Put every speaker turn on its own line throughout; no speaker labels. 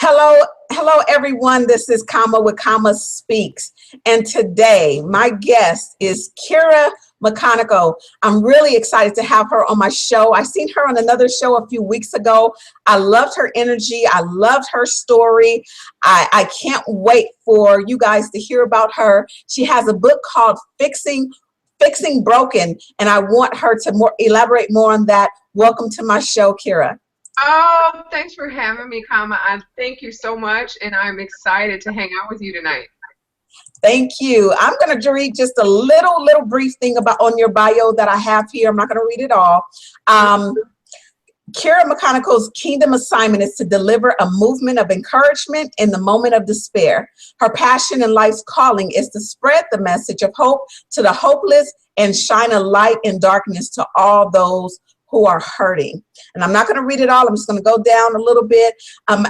Hello everyone. This is Kama with Kama Speaks. And today my guest is Kira McConico. I'm really excited to have her on my show. I seen her on another show a few weeks ago. I loved her energy. I loved her story. I can't wait for you guys to hear about her. She has a book called Fixing Broken, and I want her to elaborate more on that. Welcome to my show, Kira.
Oh, thanks for having me, Kama. I thank you so much, and I'm excited to hang out with you tonight.
Thank you. I'm going to read just a little brief thing on your bio that I have here. I'm not going to read it all. Kira McConico's kingdom assignment is to deliver a movement of encouragement in the moment of despair. Her passion and life's calling is to spread the message of hope to the hopeless and shine a light in darkness to all those who are hurting. And I'm not going to read it all. I'm just going to go down a little bit.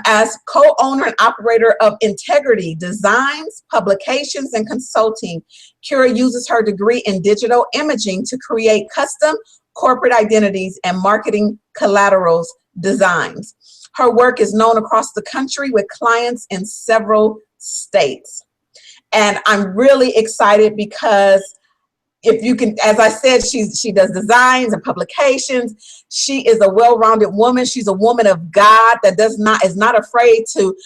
As co-owner and operator of Integrity Designs, Publications, and Consulting, Kira uses her degree in digital imaging to create custom corporate identities and marketing collaterals designs. Her work is known across the country with clients in several states. And I'm really excited because if you can, as I said, she does designs and publications. She is a well-rounded woman. She's a woman of God that is not afraid to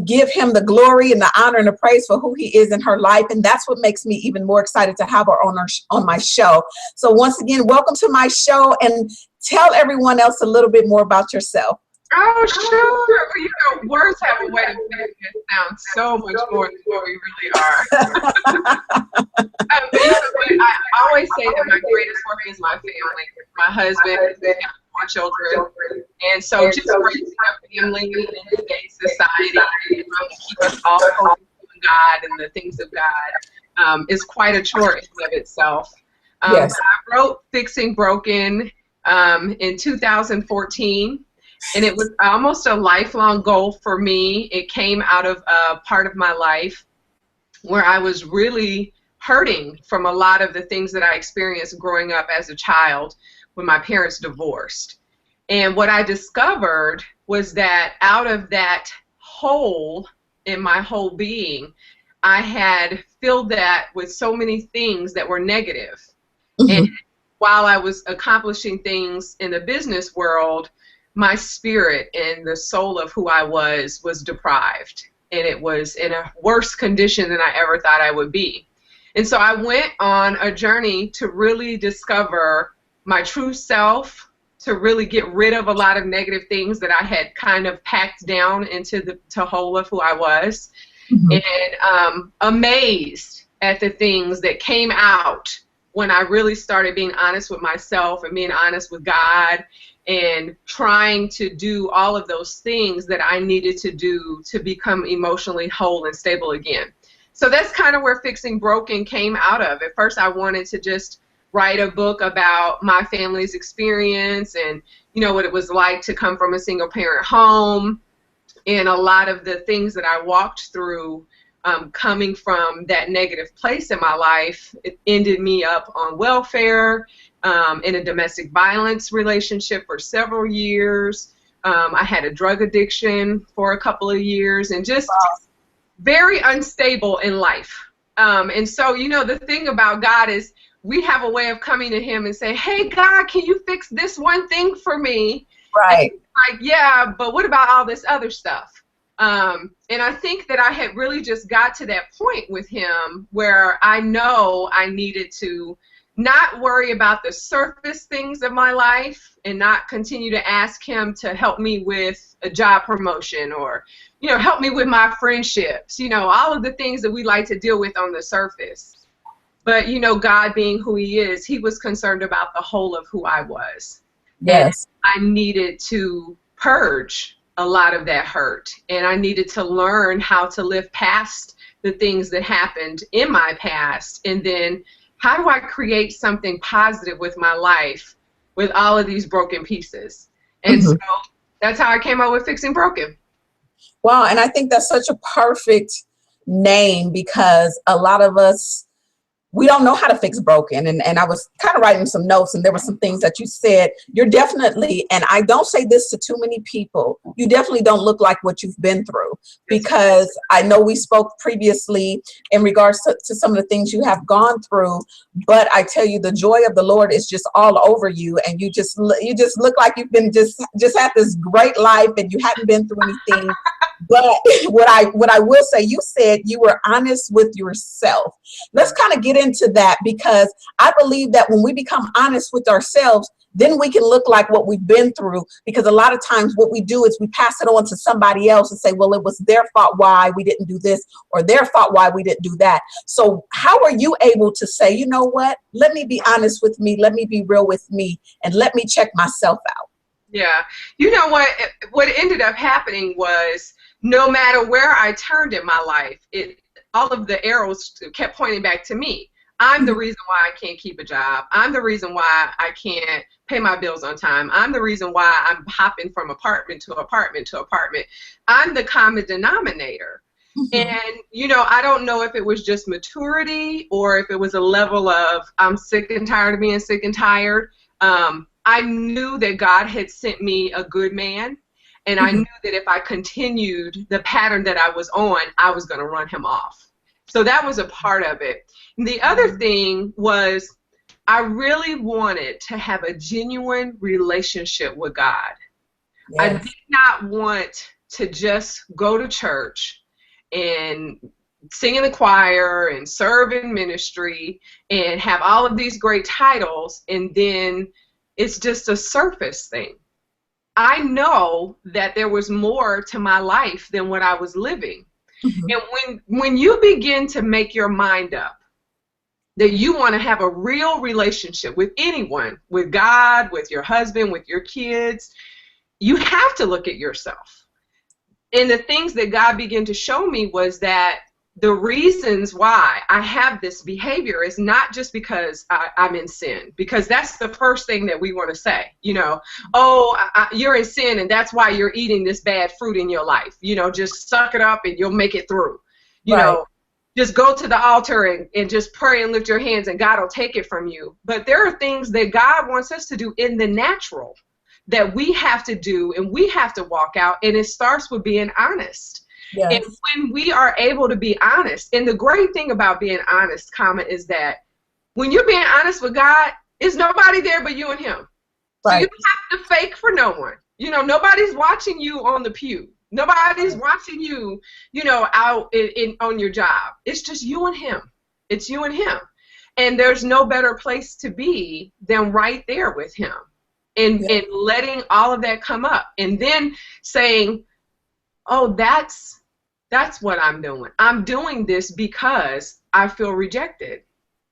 give him the glory and the honor and the praise for who he is in her life. And that's what makes me even more excited to have her on my show. So once again, welcome to my show, and tell everyone else a little bit more about yourself.
Oh, sure. You know, words have a way of making it sound so much more than what we really are. I always say that my greatest work is my family, my husband, and my children. And so just raising a family in today's society and keep us all focused on God and the things of God is quite a chore in and of itself.
Yes.
I wrote Fixing Broken in 2014. And it was almost a lifelong goal for me. It came out of a part of my life where I was really hurting from a lot of the things that I experienced growing up as a child when my parents divorced. And what I discovered was that out of that hole in my whole being, I had filled that with so many things that were negative. Mm-hmm. And while I was accomplishing things in the business world, my spirit and the soul of who I was deprived, and it was in a worse condition than I ever thought I would be. And so I went on a journey to really discover my true self, to really get rid of a lot of negative things that I had kind of packed down into the whole of who I was. Mm-hmm. And amazed at the things that came out when I really started being honest with myself and being honest with God, and trying to do all of those things that I needed to do to become emotionally whole and stable again. So that's kind of where Fixing Broken came out of. At first I wanted to just write a book about my family's experience and, you know, what it was like to come from a single parent home, and a lot of the things that I walked through coming from that negative place in my life. It ended me up on welfare, in a domestic violence relationship for several years. I had a drug addiction for a couple of years, and just very unstable in life. And so, you know, the thing about God is we have a way of coming to him and say, hey, God, can you fix this one thing for me?
Right.
And like, yeah, but what about all this other stuff? And I think that I had really just got to that point with him where I know I needed to not worry about the surface things of my life and not continue to ask him to help me with a job promotion or, you know, help me with my friendships, you know, all of the things that we like to deal with on the surface. But, you know, God being who he is, he was concerned about the whole of who I was.
Yes.
And I needed to purge a lot of that hurt, and I needed to learn how to live past the things that happened in my past, and then how do I create something positive with my life with all of these broken pieces? And so that's how I came up with Fixing Broken.
Wow, and I think that's such a perfect name, because a lot of us, we don't know how to fix broken. And I was kind of writing some notes, and there were some things that you said. You're definitely, and I don't say this to too many people, you definitely don't look like what you've been through, because I know we spoke previously in regards to some of the things you have gone through, but I tell you, the joy of the Lord is just all over you, and you just look like you've been just had this great life, and you haven't been through anything. But what I will say, you said you were honest with yourself. Let's kind of get into that, because I believe that when we become honest with ourselves, then we can look like what we've been through. Because a lot of times what we do is we pass it on to somebody else and say, well, it was their fault why we didn't do this, or their fault why we didn't do that. So how are you able to say, you know what, let me be honest with me, let me be real with me, and let me check myself out?
Yeah. You know what ended up happening was, no matter where I turned in my life, all of the arrows kept pointing back to me. I'm the reason why I can't keep a job. I'm the reason why I can't pay my bills on time. I'm the reason why I'm hopping from apartment to apartment to apartment. I'm the common denominator. And, you know, I don't know if it was just maturity or if it was a level of I'm sick and tired of being sick and tired. I knew that God had sent me a good man. And I knew that if I continued the pattern that I was on, I was going to run him off. So that was a part of it. And the other thing was, I really wanted to have a genuine relationship with God. Yes. I did not want to just go to church and sing in the choir and serve in ministry and have all of these great titles, and then it's just a surface thing. I know that there was more to my life than what I was living. And when you begin to make your mind up that you want to have a real relationship with anyone, with God, with your husband, with your kids, you have to look at yourself. And the things that God began to show me was that the reasons why I have this behavior is not just because I'm in sin, because that's the first thing that we want to say, you know, oh, you're in sin and that's why you're eating this bad fruit in your life. You know, just suck it up and you'll make it through. You know, just go to the altar and just pray and lift your hands and God will take it from you. But there are things that God wants us to do in the natural that we have to do and we have to walk out, and it starts with being honest. Yes. And when we are able to be honest, and the great thing about being honest, is that when you're being honest with God, it's nobody there but you and him. Right. So you don't have to fake for no one. You know, nobody's watching you on the pew. Nobody's watching you, you know, out on your job. It's just you and him. It's you and him. And there's no better place to be than right there with him. And letting all of that come up. And then saying, oh, that's what I'm doing. I'm doing this because I feel rejected.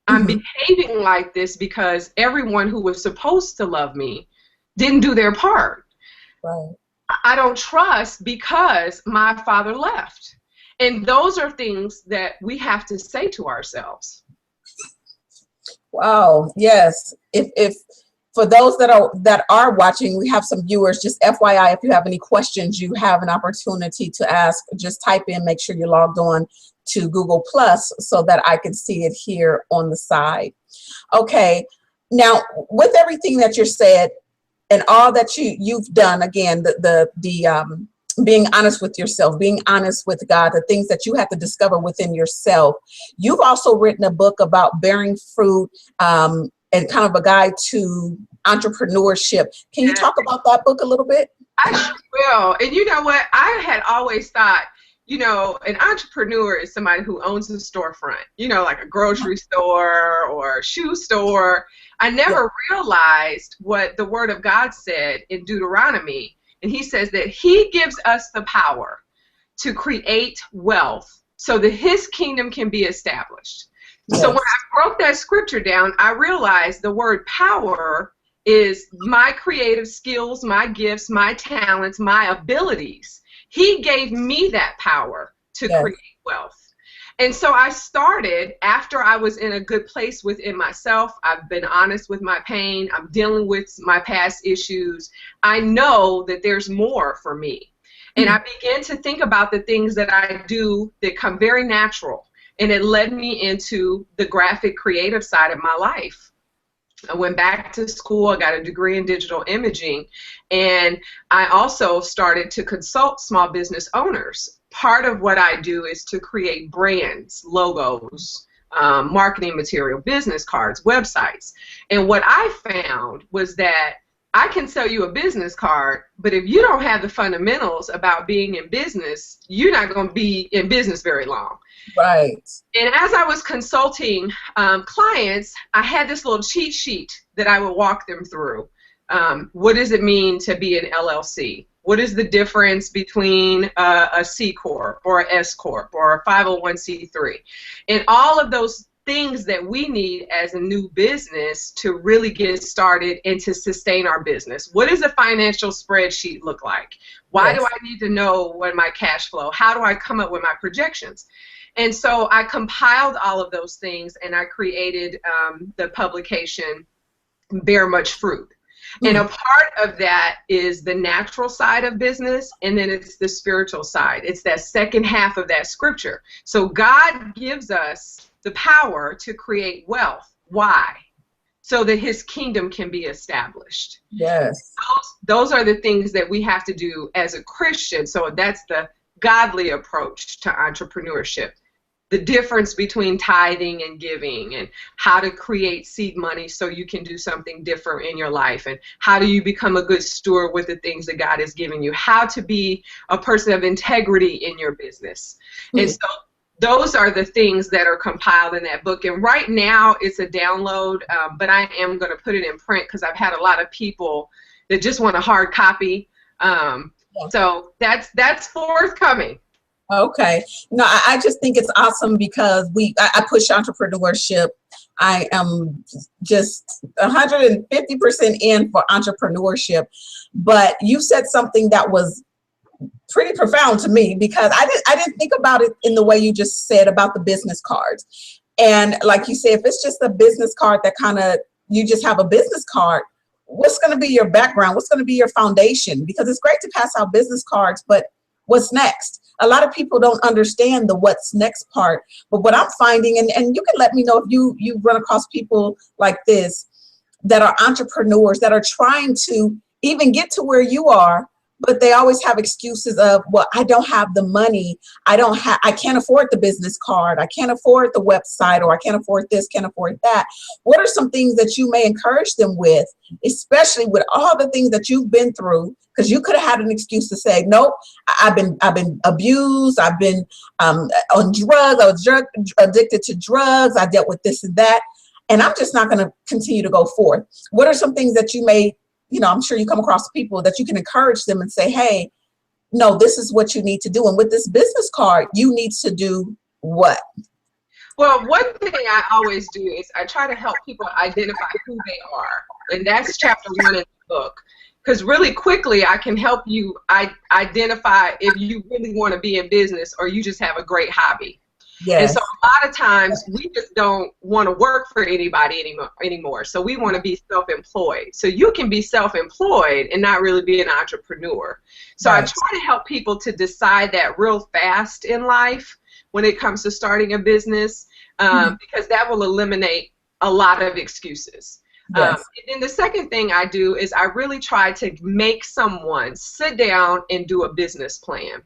I'm behaving like this because everyone who was supposed to love me didn't do their part. Right. I don't trust because my father left. And those are things that we have to say to ourselves.
Wow. Yes. If for those that are watching, we have some viewers. Just FYI, if you have any questions, you have an opportunity to ask. Just type in, make sure you're logged on to Google Plus so that I can see it here on the side. Okay. Now, with everything that you said and all that you've done, again, the being honest with yourself, being honest with God, the things that you have to discover within yourself. You've also written a book about bearing fruit, and kind of a guide to entrepreneurship. Can you talk about that book a little bit?
I sure will. And you know what? I had always thought, you know, an entrepreneur is somebody who owns a storefront, you know, like a grocery store or a shoe store. I never realized what the Word of God said in Deuteronomy. And he says that he gives us the power to create wealth so that his kingdom can be established. Yes. So when I broke that scripture down, I realized the word power is my creative skills, my gifts, my talents, my abilities. He gave me that power to create wealth. And so I started after I was in a good place within myself. I've been honest with my pain. I'm dealing with my past issues. I know that there's more for me. And I began to think about the things that I do that come very natural. and it led me into the graphic creative side of my life. I went back to school, I got a degree in digital imaging, and I also started to consult small business owners. Part of what I do is to create brands, logos, marketing material, business cards, websites. And what I found was that I can sell you a business card, but if you don't have the fundamentals about being in business, you're not going to be in business very long.
Right.
And as I was consulting clients, I had this little cheat sheet that I would walk them through. What does it mean to be an LLC? What is the difference between a C Corp or a S Corp or a 501c3? And all of those things that we need as a new business to really get started and to sustain our business. What does a financial spreadsheet look like? Why
Yes.
do I need to know what my cash flow? How do I come up with my projections? And so I compiled all of those things, and I created the publication Bear Much Fruit. And a part of that is the natural side of business, and then it's the spiritual side. It's that second half of that scripture. So God gives us the power to create wealth. Why? So that his kingdom can be established.
Yes.
Those are the things that we have to do as a Christian. So that's the godly approach to entrepreneurship. The difference between tithing and giving, and how to create seed money so you can do something different in your life, and how do you become a good steward with the things that God has given you, how to be a person of integrity in your business. And so those are the things that are compiled in that book. And right now it's a download, but I am going to put it in print because I've had a lot of people that just want a hard copy. So that's forthcoming.
Okay. No, I just think it's awesome because I push entrepreneurship. I am just 150% in for entrepreneurship. But you said something that was pretty profound to me, because I didn't think about it in the way you just said about the business cards. And like you said, if it's just a business card that kind of, you just have a business card, what's going to be your background? What's going to be your foundation? Because it's great to pass out business cards, but what's next? A lot of people don't understand the what's next part. But what I'm finding, and you can let me know if you run across people like this that are entrepreneurs that are trying to even get to where you are, but they always have excuses of, well, I don't have the money. I can't afford the business card. I can't afford the website, or I can't afford this, can't afford that. What are some things that you may encourage them with, especially with all the things that you've been through? Because you could have had an excuse to say, nope, I've been abused. I've been on drugs. I was addicted to drugs. I dealt with this and that, and I'm just not going to continue to go forth. What are some things that you may, I'm sure you come across people that you can encourage them and say, hey, no, this is what you need to do. And with this business card, you need to do what?
Well, one thing I always do is I try to help people identify who they are. And that's chapter 1 in the book. Because really quickly, I can help you identify if you really want to be in business or you just have a great hobby. Yes. And so a lot of times we just don't want to work for anybody anymore. So we want to be self-employed. So you can be self-employed and not really be an entrepreneur. So right. I try to help people to decide that real fast in life when it comes to starting a business, because that will eliminate a lot of excuses. Yes. And then the second thing I do is I really try to make someone sit down and do a business plan.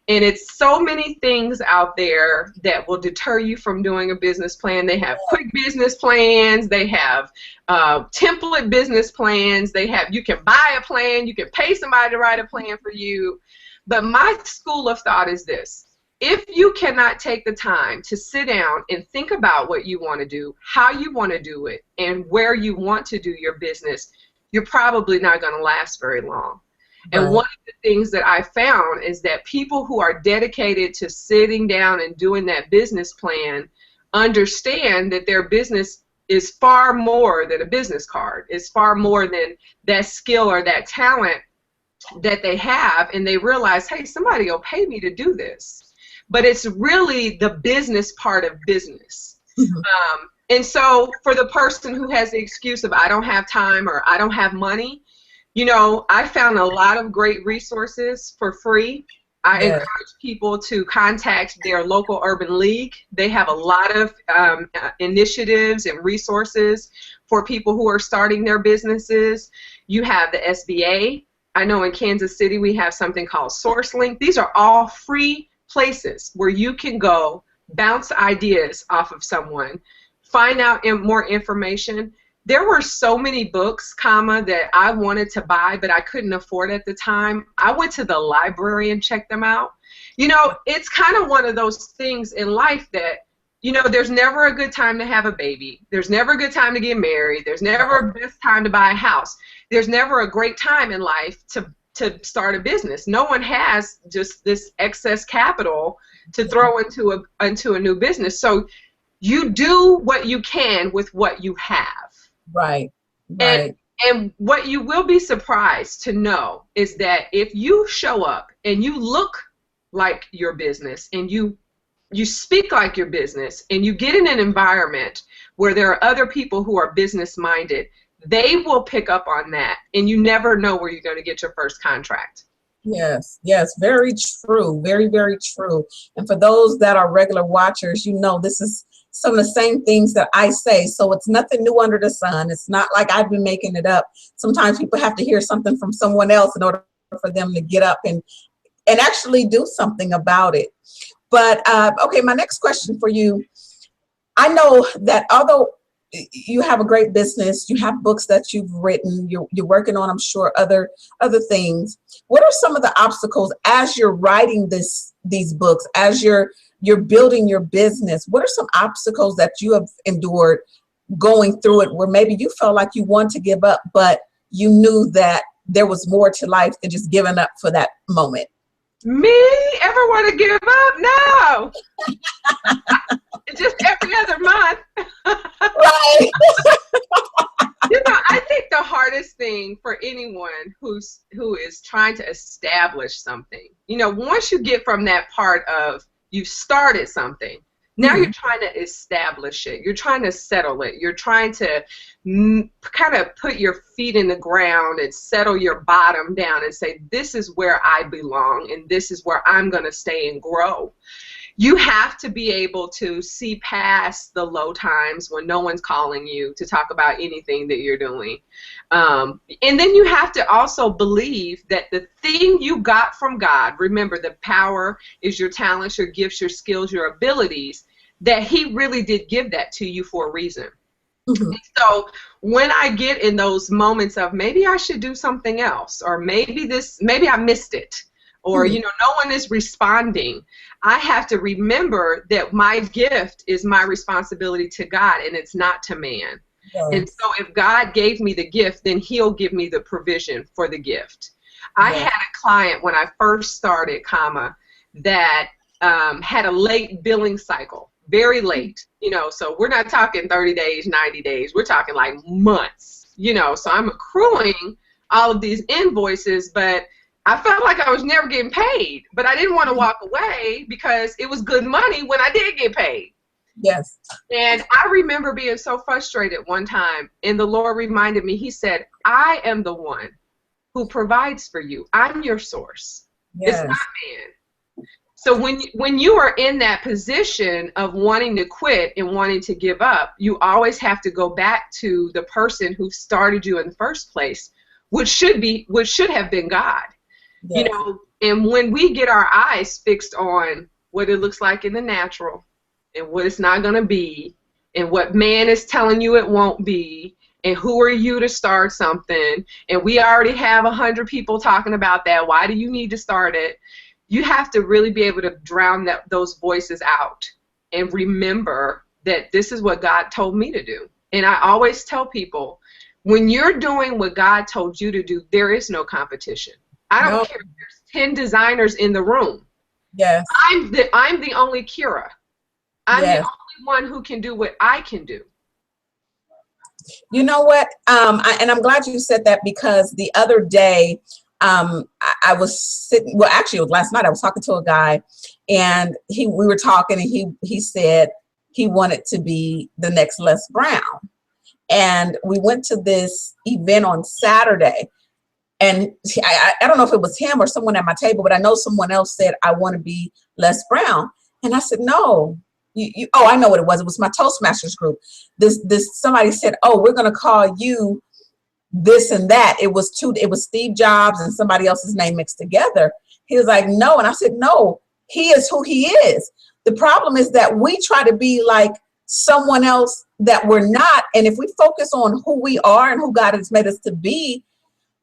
And it's so many things out there that will deter you from doing a business plan. They have quick business plans. They have template business plans. You can buy a plan. You can pay somebody to write a plan for you. But my school of thought is this. If you cannot take the time to sit down and think about what you want to do, how you want to do it, and where you want to do your business, you're probably not going to last very long. Right. And one of the things that I found is that people who are dedicated to sitting down and doing that business plan understand that their business is far more than a business card. It's far more than that skill or that talent that they have, and they realize, hey, somebody will pay me to do this. But it's really the business part of business. And so for the person who has the excuse of I don't have time or I don't have money, I found a lot of great resources for free I
Yes.
encourage people to contact their local urban league. They have a lot of initiatives and resources for people who are starting their businesses. You have the SBA. I know in Kansas City we have something called SourceLink. These are all free places where you can go bounce ideas off of someone, find out more information. There were so many books, that I wanted to buy, but I couldn't afford at the time. I went to the library and checked them out. You know, it's kind of one of those things in life that, you know, there's never a good time to have a baby. There's never a good time to get married. There's never a best time to buy a house. There's never a great time in life to start a business. No one has just this excess capital to throw into a new business. So you do what you can with what you have.
Right. Right.
And what you will be surprised to know is that if you show up and you look like your business and you speak like your business and you get in an environment where there are other people who are business minded, they will pick up on that, and you never know where you're going to get your first contract.
Yes, yes, very true, very, very true. And for those that are regular watchers, you know, this is some of the same things that I say. So it's nothing new under the sun. It's not like I've been making it up. Sometimes people have to hear something from someone else in order for them to get up and actually do something about it. But okay, my next question for you. I know that although you have a great business, you have books that you've written, you're working on, I'm sure, other things. What are some of the obstacles as you're writing these books, as you're building your business? What are some obstacles that you have endured going through it where maybe you felt like you want to give up, but you knew that there was more to life than just giving up for that moment?
Me? Ever want to give up? No. Just every other month.
Right.
You know, I think the hardest thing for anyone who is trying to establish something, you know, once you get from that part of you've started something, now you're trying to establish it. You're trying to settle it. You're trying to kind of put your feet in the ground and settle your bottom down and say, this is where I belong and this is where I'm going to stay and grow. You have to be able to see past the low times when no one's calling you to talk about anything that you're doing. And then you have to also believe that the thing you got from God, remember the power is your talents, your gifts, your skills, your abilities, that He really did give that to you for a reason. Mm-hmm. So when I get in those moments of maybe I should do something else, or maybe I missed it, or you know, no one is responding, I have to remember that my gift is my responsibility to God and it's not to man. Yes. And so if God gave me the gift, then He'll give me the provision for the gift. Yes. I had a client when I first started, that had a late billing cycle, very late, you know, so we're not talking 30 days, 90 days, we're talking like months, you know, so I'm accruing all of these invoices, but I felt like I was never getting paid, but I didn't want to walk away because it was good money when I did get paid.
Yes. And
I remember being so frustrated one time, and the Lord reminded me, He said, I am the one who provides for you. I'm your source. Yes. It's not man. So when you are in that position of wanting to quit and wanting to give up, you always have to go back to the person who started you in the first place, which should have been God. Yes. You know, and when we get our eyes fixed on what it looks like in the natural and what it's not going to be and what man is telling you it won't be and who are you to start something and we already have 100 people talking about that, why do you need to start it? You have to really be able to drown those voices out and remember that this is what God told me to do. And I always tell people, when you're doing what God told you to do, there is no competition. I don't care if there's 10 designers in the room.
Yes.
I'm the only Kira. I'm the only one who can do what I can do.
You know what? And I'm glad you said that because the other day I was sitting, well, actually it was last night, I was talking to a guy and we were talking and he said he wanted to be the next Les Brown. And we went to this event on Saturday. And I don't know if it was him or someone at my table, but I know someone else said, I want to be Les Brown. And I said, no. Oh, I know what it was. It was my Toastmasters group. Somebody said, oh, we're going to call you this and that. It was Steve Jobs and somebody else's name mixed together. He was like, no. And I said, no, he is who he is. The problem is that we try to be like someone else that we're not. And if we focus on who we are and who God has made us to be,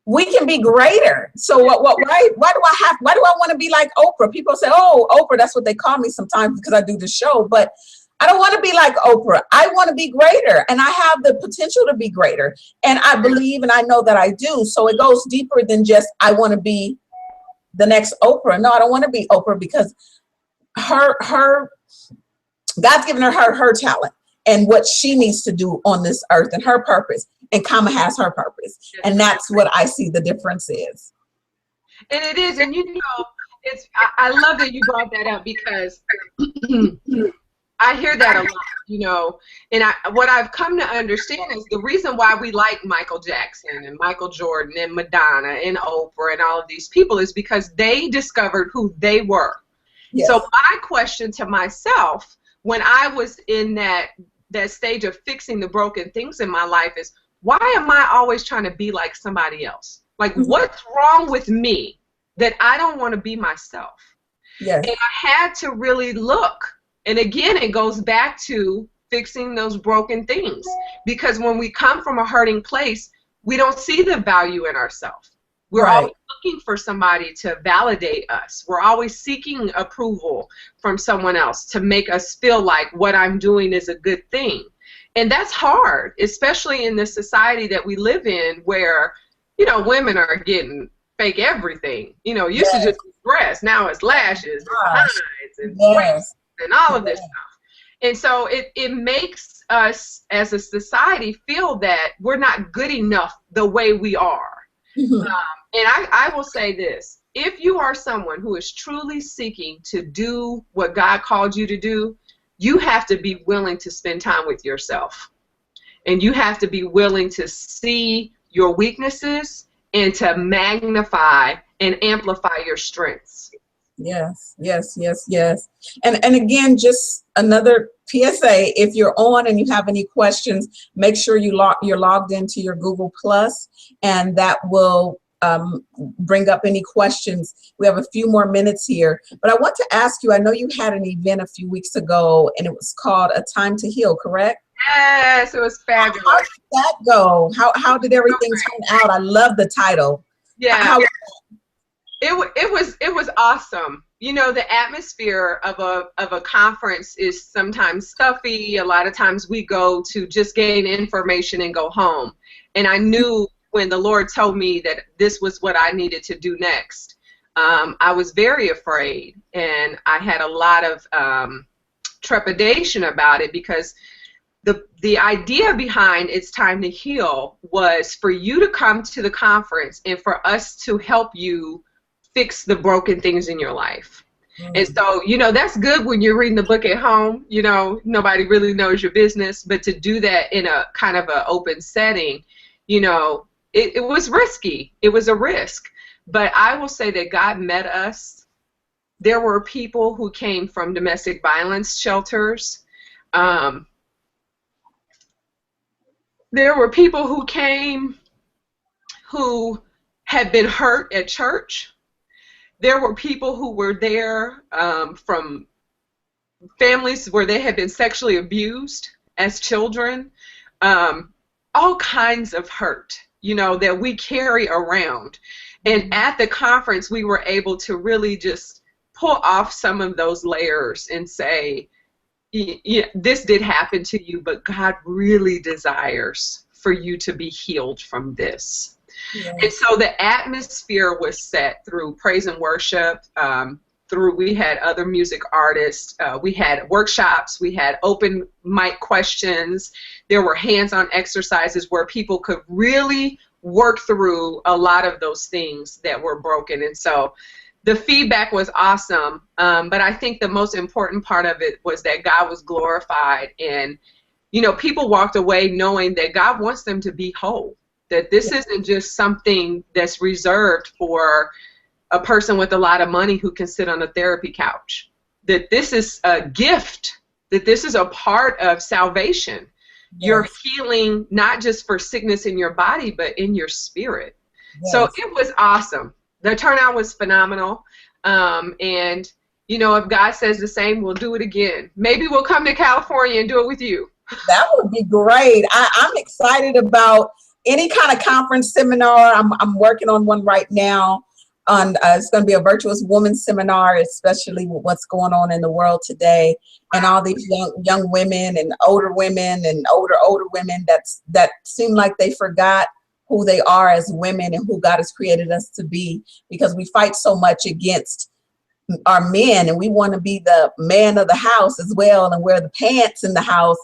we can be greater. So why do I want to be like Oprah? People say, oh, Oprah, that's what they call me sometimes because I do the show, but I don't want to be like Oprah. I want to be greater, and I have the potential to be greater. And I believe, and I know that I do. So it goes deeper than just, I want to be the next Oprah. No, I don't want to be Oprah because God's given her talent and what she needs to do on this earth and her purpose. And Kama has her purpose. And that's what I see the difference is.
And it is. And I love that you brought that up because I hear that a lot, and what I've come to understand is the reason why we like Michael Jackson and Michael Jordan and Madonna and Oprah and all of these people is because they discovered who they were. Yes. So my question to myself when I was in that stage of fixing the broken things in my life is, why am I always trying to be like somebody else? Like, what's wrong with me that I don't want to be myself? Yes. And I had to really look. And again, it goes back to fixing those broken things. Because when we come from a hurting place, we don't see the value in ourselves. We're always looking for somebody to validate us. We're always seeking approval from someone else to make us feel like what I'm doing is a good thing. And that's hard, especially in the society that we live in where, women are getting fake everything. Used to just be breasts. Now it's lashes, and hides, and braids, and all of this stuff. And so it makes us as a society feel that we're not good enough the way we are. And I will say this. If you are someone who is truly seeking to do what God called you to do, you have to be willing to spend time with yourself. And you have to be willing to see your weaknesses and to magnify and amplify your strengths.
Yes. And again, just another PSA, if you're on and you have any questions, make sure you're logged into your Google Plus, and that will bring up any questions. We have a few more minutes here, but I want to ask you, I know you had an event a few weeks ago and it was called A Time to Heal, correct?
Yes, it was fabulous.
How did that go? How did everything turn out? I love the title.
Yeah. It was awesome. The atmosphere of a conference is sometimes stuffy. A lot of times we go to just gain information and go home. And I knew when the Lord told me that this was what I needed to do next, I was very afraid, and I had a lot of trepidation about it because the idea behind It's Time to Heal was for you to come to the conference and for us to help you fix the broken things in your life. And so, that's good when you're reading the book at home. Nobody really knows your business, but to do that in a kind of an open setting, it was risky. It was a risk. But I will say that God met us. There were people who came from domestic violence shelters. There were people who came who had been hurt at church. There were people who were there from families where they had been sexually abused as children. All kinds of hurt, that we carry around. And at the conference, we were able to really just pull off some of those layers and say, this did happen to you, but God really desires for you to be healed from this. Yes. And so the atmosphere was set through praise and worship, we had other music artists, we had workshops, we had open mic questions, there were hands-on exercises where people could really work through a lot of those things that were broken. And so the feedback was awesome, but I think the most important part of it was that God was glorified, and people walked away knowing that God wants them to be whole. that this isn't just something that's reserved for a person with a lot of money who can sit on a therapy couch, that this is a gift, that this is a part of salvation. Yes. You're healing not just for sickness in your body, but in your spirit. Yes. So it was awesome. The turnout was phenomenal. And, you know, if God says the same, we'll do it again. Maybe we'll come to California and do it with you.
That would be great. I'm excited about any kind of conference seminar. I'm working on one right now. It's going to be a virtuous woman seminar, especially with what's going on in the world today, and all these young women and older women and older women that seem like they forgot who they are as women and who God has created us to be, because we fight so much against our men, and we want to be the man of the house as well and wear the pants in the house.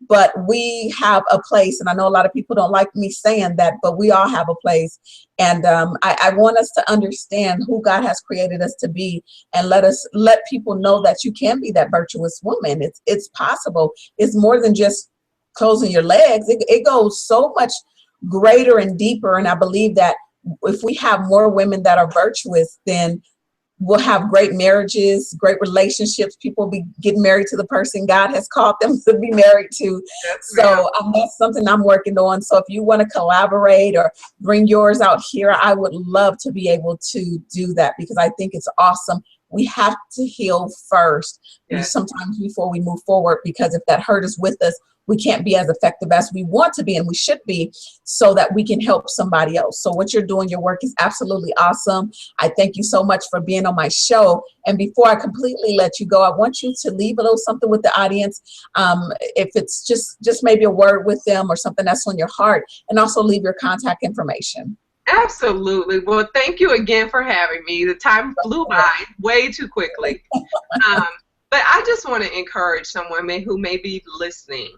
But we have a place, and I know a lot of people don't like me saying that, but we all have a place. And I want us to understand who God has created us to be, and let people know that you can be that virtuous woman. It's possible. It's more than just closing your legs. It goes so much greater and deeper. And I believe that if we have more women that are virtuous, then we'll have great marriages, great relationships. People will be getting married to the person God has called them to be married to. So that's something I'm working on. So if you want to collaborate or bring yours out here, I would love to be able to do that, because I think it's awesome. We have to heal first, sometimes before we move forward, because if that hurt is with us, we can't be as effective as we want to be and we should be, so that we can help somebody else. So what you're doing, your work is absolutely awesome. I thank you so much for being on my show. And before I completely let you go, I want you to leave a little something with the audience. If it's just maybe a word with them or something that's on your heart, and also leave your contact information.
Absolutely. Well, thank you again for having me. The time flew by way too quickly. But I just want to encourage someone who may be listening.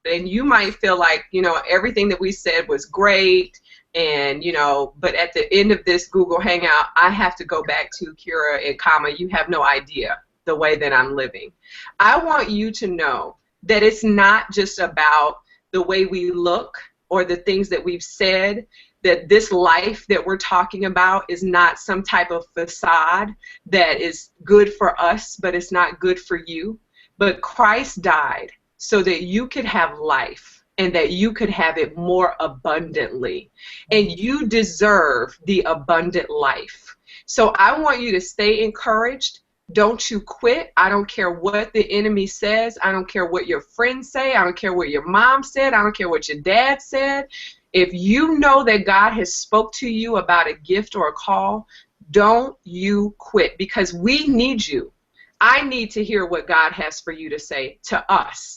And you might feel like, you know, everything that we said was great, and, you know, but at the end of this Google Hangout, I have to go back to Kira and Kama. You have no idea the way that I'm living. I want you to know that it's not just about the way we look or the things that we've said, that this life that we're talking about is not some type of facade that is good for us, but it's not good for you. But Christ died so that you could have life, and that you could have it more abundantly. And you deserve the abundant life. So I want you to stay encouraged. Don't you quit. I don't care what the enemy says. I don't care what your friends say. I don't care what your mom said. I don't care what your dad said. If you know that God has spoke to you about a gift or a call, don't you quit, because we need you. I need to hear what God has for you to say to us.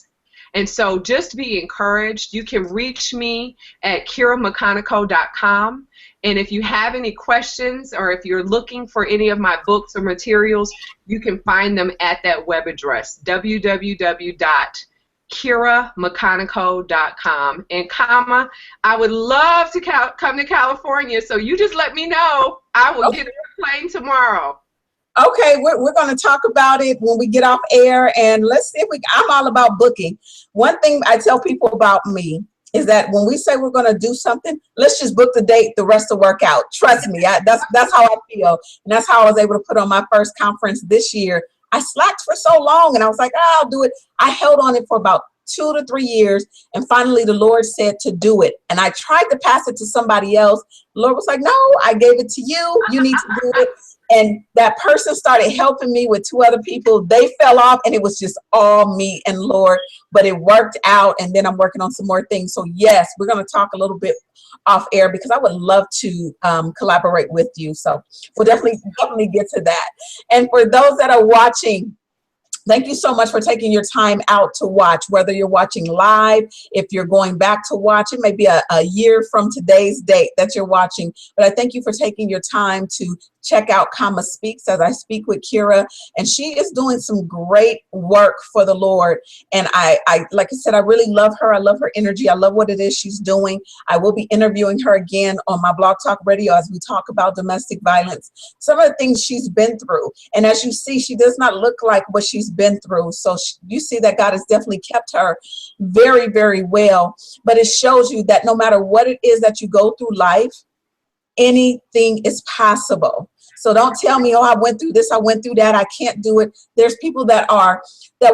And so just be encouraged. You can reach me at kiramcconico.com. And if you have any questions, or if you're looking for any of my books or materials, you can find them at that web address, www.kiramcconico.com. And Kama, I would love to come to California, so you just let me know. I will get on a plane tomorrow.
Okay, we're going to talk about it when we get off air, and let's see if I'm all about booking. One thing I tell people about me is that when we say we're going to do something, let's just book the date, the rest will work out. Trust me, that's how I feel. And that's how I was able to put on my first conference this year. I slacked for so long, and I was like, I'll do it. I held on it for about 2 to 3 years, and finally the Lord said to do it. And I tried to pass it to somebody else. The Lord was like, no, I gave it to you. You need to do it. And that person started helping me with 2 other people. They fell off, and it was just all me and Lord. But it worked out, and then I'm working on some more things. So yes, we're going to talk a little bit off air, because I would love to collaborate with you. So we'll definitely get to that. And for those that are watching, thank you so much for taking your time out to watch, whether you're watching live, if you're going back to watch, it may be a year from today's date that you're watching, but I thank you for taking your time to check out Kama Speaks as I speak with Kira, and she is doing some great work for the Lord. And I like I said, I really love her. I love her energy. I love what it is she's doing. I will be interviewing her again on my Blog Talk Radio as we talk about domestic violence, some of the things she's been through. And as you see, she does not look like what she's been through. So you see that God has definitely kept her very, very well. But it shows you that no matter what it is that you go through life, anything is possible. So don't tell me, oh, I went through this, I went through that, I can't do it. There's people that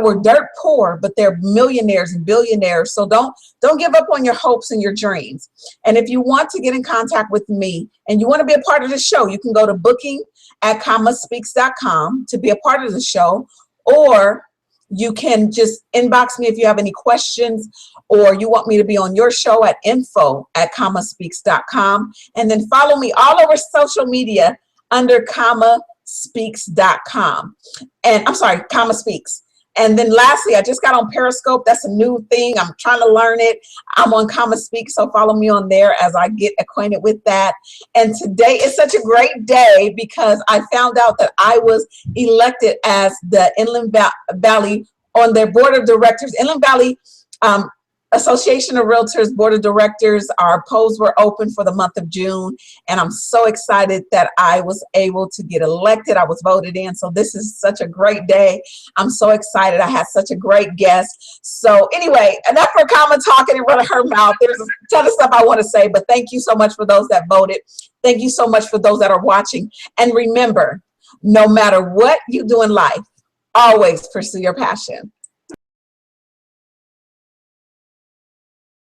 were dirt poor, but they're millionaires and billionaires. So don't give up on your hopes and your dreams. And if you want to get in contact with me and you want to be a part of the show, you can go to booking@kamaspeaks.com to be a part of the show, or you can just inbox me if you have any questions, or you want me to be on your show at info@kamaspeaks.com. And then follow me all over social media under kamaspeaks.com. And I'm sorry, Kama Speaks. And then lastly, I just got on Periscope. That's a new thing. I'm trying to learn it. I'm on Kama Speaks, so follow me on there as I get acquainted with that. And today is such a great day because I found out that I was elected as the Inland Valley on their board of directors. Inland Valley Association of Realtors Board of Directors, our polls were open for the month of June, and I'm so excited that I was able to get elected. I was voted in, so this is such a great day. I'm so excited. I had such a great guest. So anyway, enough for Kama talking and running her mouth. There's a ton of stuff I want to say, but thank you so much for those that voted. Thank you so much for those that are watching. And remember, no matter what you do in life, always pursue your passion.